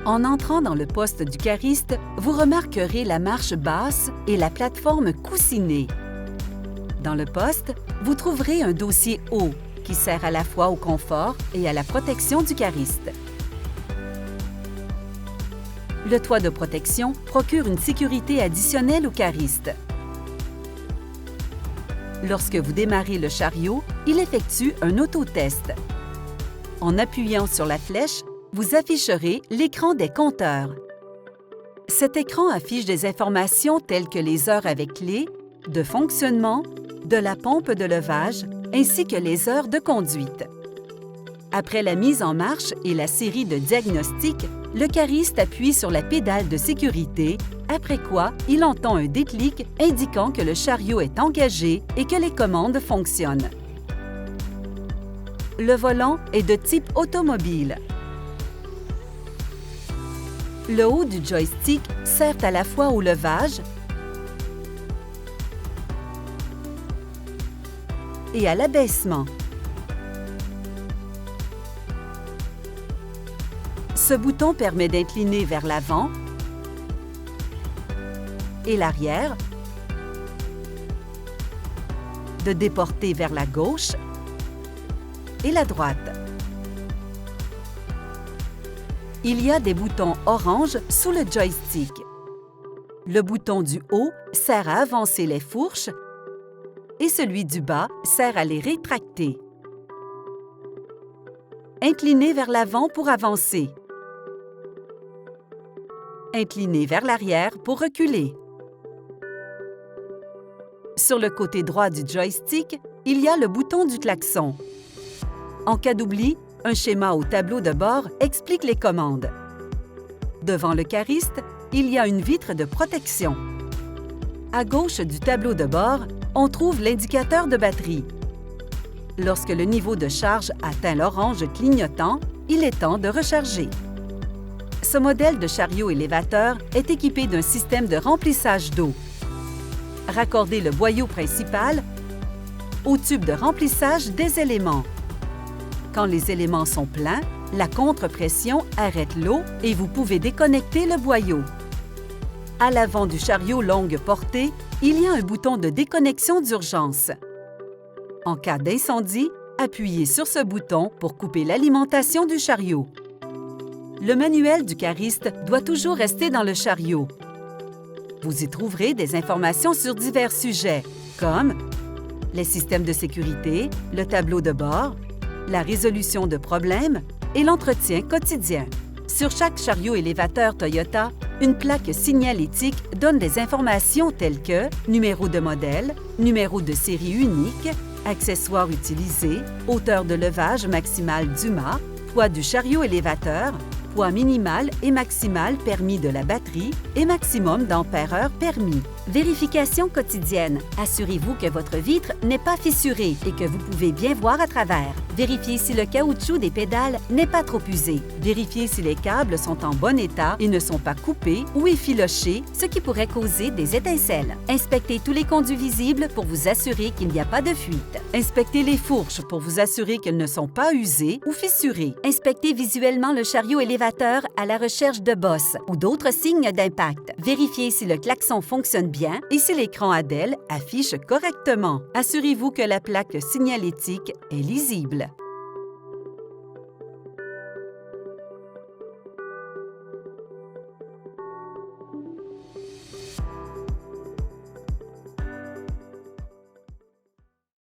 En entrant dans le poste du cariste, vous remarquerez la marche basse et la plateforme coussinée. Dans le poste, vous trouverez un dossier haut qui sert à la fois au confort et à la protection du cariste. Le toit de protection procure une sécurité additionnelle au cariste. Lorsque vous démarrez le chariot, il effectue un autotest. En appuyant sur la flèche, vous afficherez l'écran des compteurs. Cet écran affiche des informations telles que les heures avec clé, de fonctionnement, de la pompe de levage, ainsi que les heures de conduite. Après la mise en marche et la série de diagnostics, le cariste appuie sur la pédale de sécurité, après quoi il entend un déclic indiquant que le chariot est engagé et que les commandes fonctionnent. Le volant est de type automobile. Le haut du joystick sert à la fois au levage et à l'abaissement. Ce bouton permet d'incliner vers l'avant et l'arrière, de déporter vers la gauche et la droite. Il y a des boutons orange sous le joystick. Le bouton du haut sert à avancer les fourches et celui du bas sert à les rétracter. Inclinez vers l'avant pour avancer. Inclinez vers l'arrière pour reculer. Sur le côté droit du joystick, il y a le bouton du klaxon. En cas d'oubli, un schéma au tableau de bord explique les commandes. Devant le cariste, il y a une vitre de protection. À gauche du tableau de bord, on trouve l'indicateur de batterie. Lorsque le niveau de charge atteint l'orange clignotant, il est temps de recharger. Ce modèle de chariot élévateur est équipé d'un système de remplissage d'eau. Raccordez le boyau principal au tube de remplissage des éléments. Quand les éléments sont pleins, la contre-pression arrête l'eau et vous pouvez déconnecter le boyau. À l'avant du chariot longue portée, il y a un bouton de déconnexion d'urgence. En cas d'incendie, appuyez sur ce bouton pour couper l'alimentation du chariot. Le manuel du cariste doit toujours rester dans le chariot. Vous y trouverez des informations sur divers sujets, comme les systèmes de sécurité, le tableau de bord, la résolution de problèmes et l'entretien quotidien. Sur chaque chariot élévateur Toyota, une plaque signalétique donne des informations telles que numéro de modèle, numéro de série unique, accessoires utilisés, hauteur de levage maximale du mât, poids du chariot élévateur, poids minimal et maximal permis de la batterie et maximum d'ampères-heure permis. Vérification quotidienne. Assurez-vous que votre vitre n'est pas fissurée et que vous pouvez bien voir à travers. Vérifiez si le caoutchouc des pédales n'est pas trop usé. Vérifiez si les câbles sont en bon état et ne sont pas coupés ou effilochés, ce qui pourrait causer des étincelles. Inspectez tous les conduits visibles pour vous assurer qu'il n'y a pas de fuite. Inspectez les fourches pour vous assurer qu'elles ne sont pas usées ou fissurées. Inspectez visuellement le chariot élévateur à la recherche de bosses ou d'autres signes d'impact. Vérifiez si le klaxon fonctionne bien et si l'écran ADEL affiche correctement. Assurez-vous que la plaque signalétique est lisible.